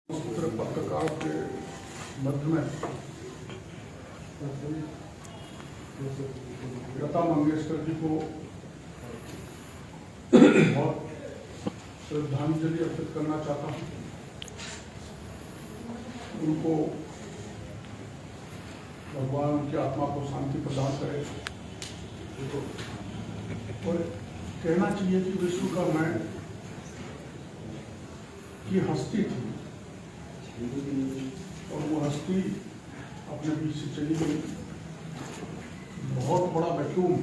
पत्रकारों के मध्य में लता मंगेशकर जी को बहुत श्रद्धांजलि अर्पित करना चाहता हूँ। उनको भगवान उनकी आत्मा को शांति प्रदान करे। और कहना चाहिए कि विश्वकर्मा की हस्ती थी और वो हस्ती अपने बीच से चली गई, बहुत बड़ा वैक्यूम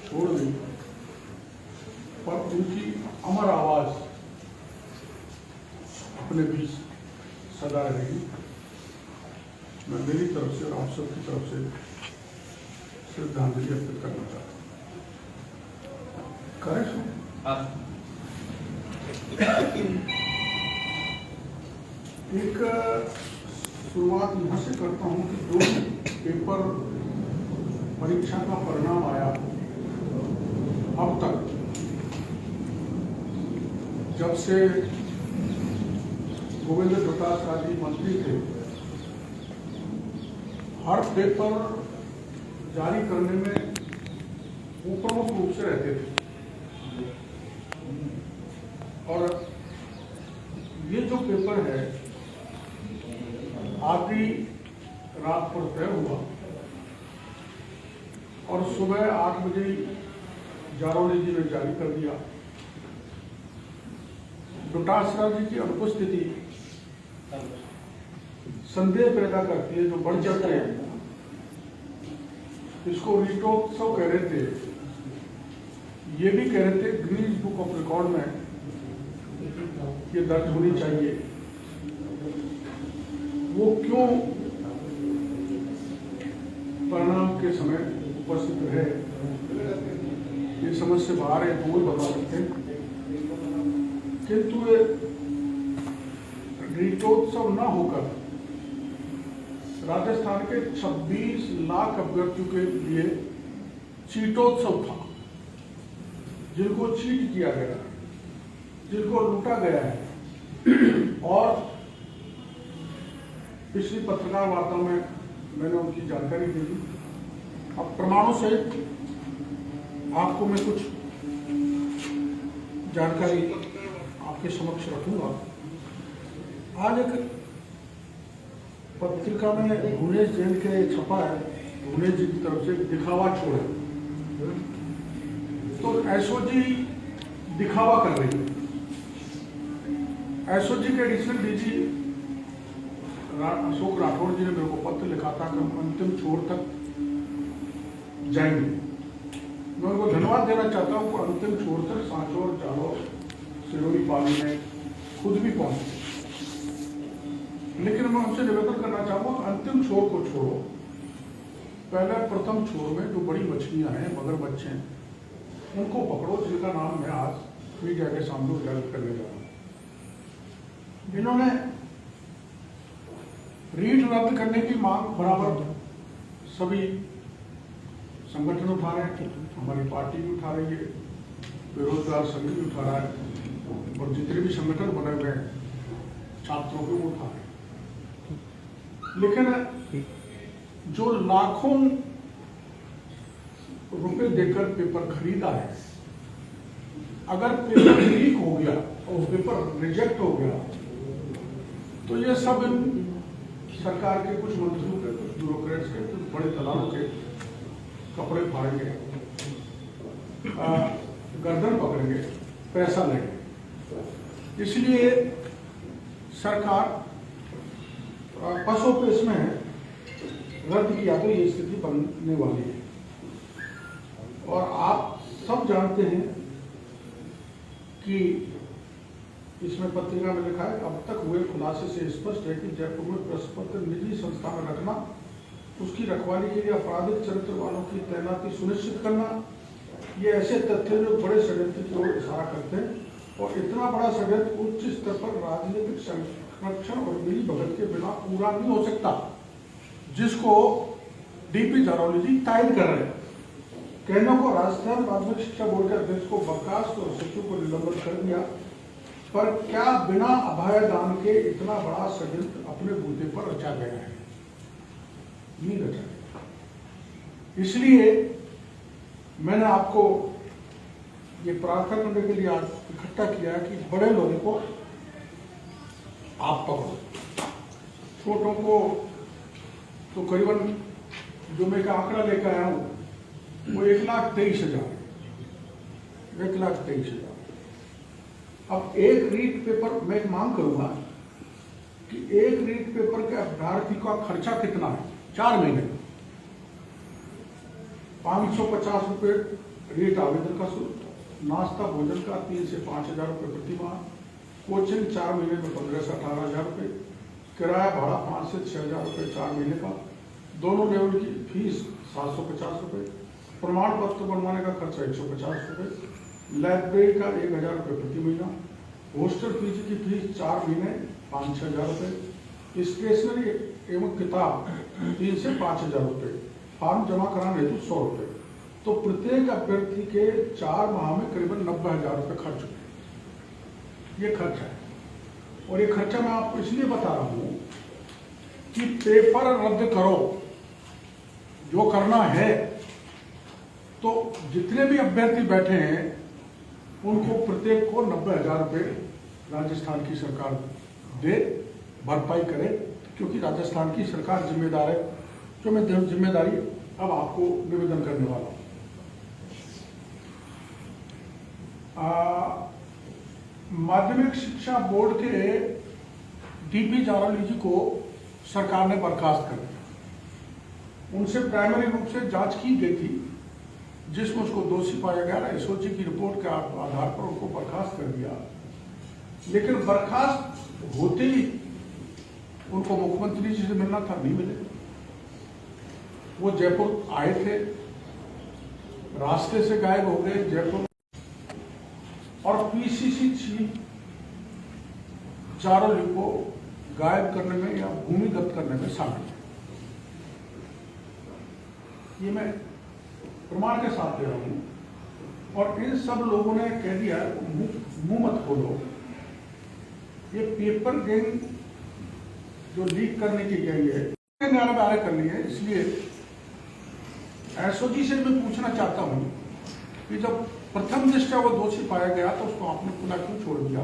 छोड़ गई, पर उनकी अमर आवाज अपने बीच सदा रहेगी। मैं मेरी तरफ से और आप सबकी तरफ से श्रद्धांजलि अर्पित करना चाहता हूँ। करेक्ट। एक शुरुआत यहाँ से करता हूँ कि जो पेपर परीक्षा का परिणाम आया अब तक, जब से गोविंद डोटासरा जी मंत्री थे, हर पेपर जारी करने में वो प्रमुख रूप से रहते थे। और ये जो पेपर है आधी रात पर तय हुआ और सुबह 8 बजे जारौली जी ने जारी कर दिया। डोटासरा जी की अनुपस्थिति संदेह पैदा करती है, जो बढ़ चढ़ के इसको रीटोत्सव कह रहे थे। ये भी कह रहे थे गिनीज बुक ऑफ रिकॉर्ड में ये दर्ज होनी चाहिए। वो क्यों परिणाम के समय उपस्थित रहे, ये समझ से बाहर है, वो बता सकते हैं। किंतु ये रीटोत्सव न होकर राजस्थान के 26 लाख अभ्यर्थियों के लिए चीटोत्सव था, जिनको चीट किया गया, जिनको लूटा गया है। और पिछली पत्रकार वार्ता में मैंने उनकी जानकारी दी थी। अब प्रमाणों से आपको मैं कुछ जानकारी आपके समक्ष रखूंगा। आज एक पत्रिका में भुवनेश जैन के छपा है, भुवनेश जी की तरफ से दिखावा छोड़े, तो एसओजी दिखावा कर रही है। एसओजी के एडिशनल डीजी अशोक राठौड़ जी ने मेरे को पत्र लिखा था कि हम अंतिम छोर तक जाएंगे। मैं उनको धन्यवाद देना चाहता हूँ कि अंतिम छोर तक सांचौर, जालौर, सिरोही, पाली में खुद भी पहुंचे। लेकिन मैं उनसे निवेदन करना चाहूँगा, अंतिम छोर को छोड़ो, पहले प्रथम छोर में जो बड़ी मछलियां हैं, मगर बच्चे हैं, उनको पकड़ो, जिनका नाम मैं आज मीडिया के सामने उजागर करने जा रहा हूँ। इन्होंने रीट रद्द करने की मांग बराबर सभी संगठन उठा रहे हैं, हमारी पार्टी भी उठा रही है, बेरोजगार संघ भी उठा रहा है, और जितने भी संगठन बने हुए हैं छात्रों के वो उठा रहे हैं। लेकिन जो लाखों रुपए देकर पेपर खरीदा है, अगर पेपर लीक हो गया और पेपर रिजेक्ट हो गया, तो ये सब सरकार के कुछ मंत्रियों के, कुछ ब्यूरोक्रेट्स के, कुछ बड़े दलालों के कपड़े फाड़ेंगे, गर्दन पकड़ेंगे, पैसा लेंगे। इसलिए सरकार पसोपेश में रद्द किया तो ये स्थिति बनने वाली है। और आप सब जानते हैं कि इसमें पत्रिका में लिखा है, अब तक हुए खुलासे से स्पष्ट है कि जयपुर में प्रेस पत्र निजी संस्था में रखना, उसकी रखवाली के लिए आपराधिक चरित्र वालों की तैनाती सुनिश्चित करना, ये ऐसे तथ्य जो बड़े षड्यंत्र की ओर इशारा करते हैं। और इतना बड़ा षड्यंत्र उच्च स्तर पर राजनीतिक संरक्षण और मिली भगत के बिना पूरा नहीं हो सकता, जिसको डीपी जारौली जी तायद कर रहे हैं। कहने को राजस्थान माध्यमिक शिक्षा बोर्ड के अध्यक्ष को बर्खास्त और सचिव को निलंबित कर दिया। पर क्या बिना अभयदान के इतना बड़ा षड्यंत्र अपने बूते पर रचा गया है? नहीं रचा गया। इसलिए मैंने आपको ये प्रार्थना करने के लिए आज इकट्ठा किया कि बड़े लोगों को आप पकड़ो, छोटों को तो करीबन जो मैं का आंकड़ा लेकर आया हूं वो 1,23,000। अब एक रीड पेपर, मैं एक मांग करूंगा कि एक रीड पेपर के अभ्यर्थी का खर्चा कितना है 4 महीने का? 550 रुपये रीट आवेदन का शुल्क, नाश्ता भोजन का 3 से 5,000 रुपये प्रति माह, कोचिंग 4 महीने में 15 से 18,000 रुपये, किराया भाड़ा 5 से 6,000 रुपये 4 महीने का, दोनों लेवल की फीस 750 रुपये, प्रमाण पत्र बनवाने का खर्चा 150 रुपये, लाइब्रेरी का 1,000 रुपये प्रति महीना, हॉस्टल फीस की फीस 4 महीने 5-6,000 रुपये, स्टेशनरी एवं किताब 3 से 5,000 रुपये, फॉर्म जमा कराने हेतु 100 रुपये। तो प्रत्येक अभ्यर्थी के 4 माह में करीबन 90,000 रुपये खर्च हुए। ये खर्चा है, और ये खर्चा मैं आपको इसलिए बता रहा हूं कि पेपर रद्द करो जो करना है, तो जितने भी अभ्यर्थी बैठे हैं उनको प्रत्येक को 90,000 रुपये राजस्थान की सरकार दे, भरपाई करे, क्योंकि राजस्थान की सरकार जिम्मेदार है। जो मैं जिम्मेदारी अब आपको निवेदन करने वाला हूं। माध्यमिक शिक्षा बोर्ड के डीपी जारौली जी को सरकार ने बर्खास्त कर दिया। उनसे प्राइमरी रूप से जांच की गई थी, जिसमें उसको दोषी पाया गया। एसओजी की रिपोर्ट के आधार पर उनको बर्खास्त कर दिया, लेकिन बर्खास्त होते ही उनको मुख्यमंत्री जी से मिलना था, नहीं मिले। वो जयपुर आए थे, रास्ते से गायब हो गए जयपुर, और पीसीसी चीफ जारौली को गायब करने में या भूमिगत करने में शामिल है। ये मैं प्रमाण के साथ दे रहा हूं। और इन सब लोगों ने कह दिया मुंह मत खोलो, ये पेपर गैंग जो लीक करने की गई है न्यायालय में आगे कर ली है। इसलिए एसओजी से मैं पूछना चाहता हूं कि जब प्रथम दृष्टया वो दोषी पाया गया तो उसको आपने पुनः क्यों छोड़ दिया?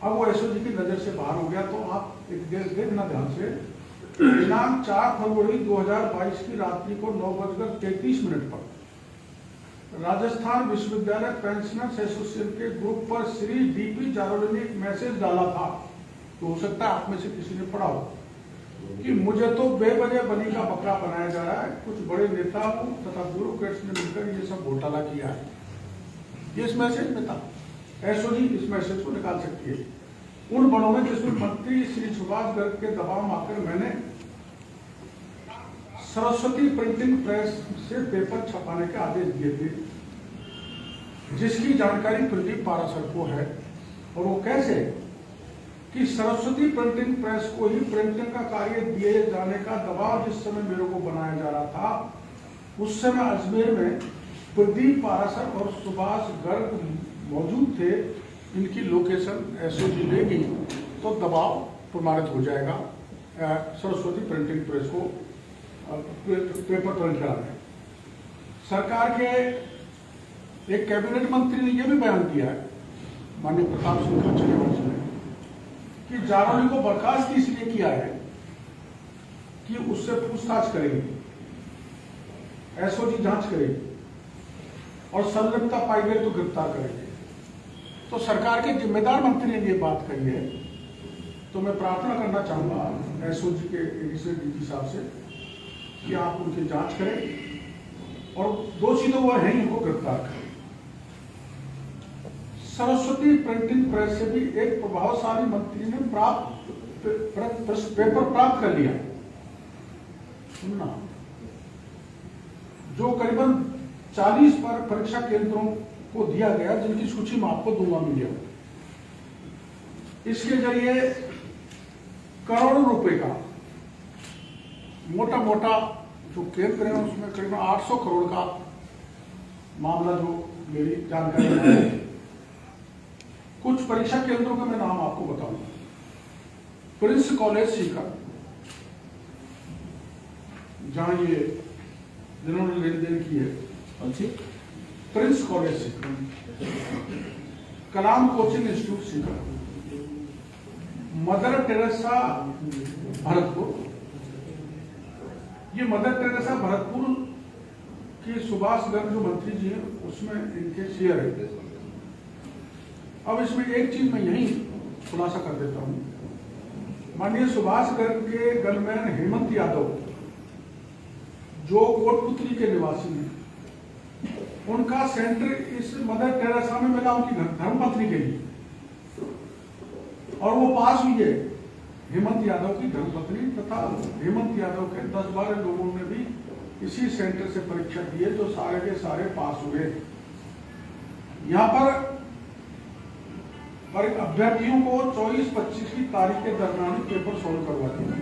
अब वो एसओजी की नजर से बाहर हो गया, तो आप एक देखना ध्यान से, दिनांक 4 फरवरी 2022 की रात्रि को 9:33 पर राजस्थान विश्वविद्यालय पेंशनर्स एसोसिएशन के ग्रुप पर श्री डीपी जारौली ने एक मैसेज डाला था, तो हो सकता है आप में से किसी ने पढ़ा हो, कि मुझे तो बेवजह बनी का बकरा बनाया जा रहा है, कुछ बड़े नेताओं तथा ब्यूरोक्रेट्स ने मिलकर ये सब घोटाला किया है। ये इस मैसेज में था। एसओजी इस मैसेज को निकाल सकती है। उन बड़ों में जिसमें मंत्री श्री सुभाष गर्ग के दबाव में आकर मैंने सरस्वती प्रिंटिंग प्रेस से पेपर छपाने के आदेश दिए थे, जिसकी जानकारी प्रदीप पाराशर को है। और वो कैसे कि सरस्वती प्रिंटिंग प्रेस को ही प्रिंटिंग का कार्य दिए जाने का दबाव जिस समय मेरे को बनाया जा रहा था, उस समय अजमेर में प्रदीप पाराशर और सुभाष गर्ग मौजूद थे। इनकी लोकेशन एसओजी लेगी तो दबाव प्रमाणित हो जाएगा सरस्वती प्रिंटिंग प्रेस को पेपर प्रिंट कराने। सरकार के एक कैबिनेट मंत्री ने यह भी बयान दिया है, माननीय प्रताप सिंह खाचरियावास ने, कि जारौली को बर्खास्त इसलिए किया है कि उससे पूछताछ करेगी, एसओजी जांच करेगी, और संलिप्तता पाई गई तो गिरफ्तार करेंगे। तो सरकार के जिम्मेदार मंत्री ने ये बात कही है। तो मैं प्रार्थना करना चाहूंगा एसओजी के एडिशनल डीजी साहब से कि आप उनकी जांच करें और दोषी तो वह है ही, उनको गिरफ्तार करें। सरस्वती प्रिंटिंग प्रेस से भी एक प्रभावशाली मंत्री ने पेपर प्राप्त कर लिया, सुनना, जो करीबन 40 पर परीक्षा केंद्रों को दिया गया, जिनकी सूची मैं आपको दूंगा मीडिया में। इसके जरिए करोड़ों रुपए का मोटा मोटा जो केंद्र है उसमें करीबन 800 करोड़ का मामला, जो मेरी जानकारी है, कुछ परीक्षा केंद्रों का मैं नाम आपको बताऊंगा। प्रिंस कॉलेज सीकर, जहां ये जिन्होंने लेन देन की है, Prince College Sikar, Kalam coaching institute Sikar, Mother Teresa Bharatpur. ये मदर टेरेसा भरतपुर के सुभाष गर्ग जो मंत्री जी हैं उसमें इनके शेयर है। अब इसमें एक चीज मैं यही खुलासा कर देता हूं, माननीय सुभाष गर्ग के गनमैन हेमंत यादव जो कोटपुतली के निवासी हैं, उनका सेंटर इस मदर टेरेसा में मिला उनकी धर्मपत्नी के लिए, और वो पास हुई है हेमंत यादव की धर्मपत्नी तथा हेमंत यादव के 10-12 लोगों ने भी इसी सेंटर से परीक्षा दी है, जो सारे के सारे पास हुए। यहाँ पर अभ्यर्थियों को 24-25 की तारीख के दरमियान पेपर सोल्व करवा दिया।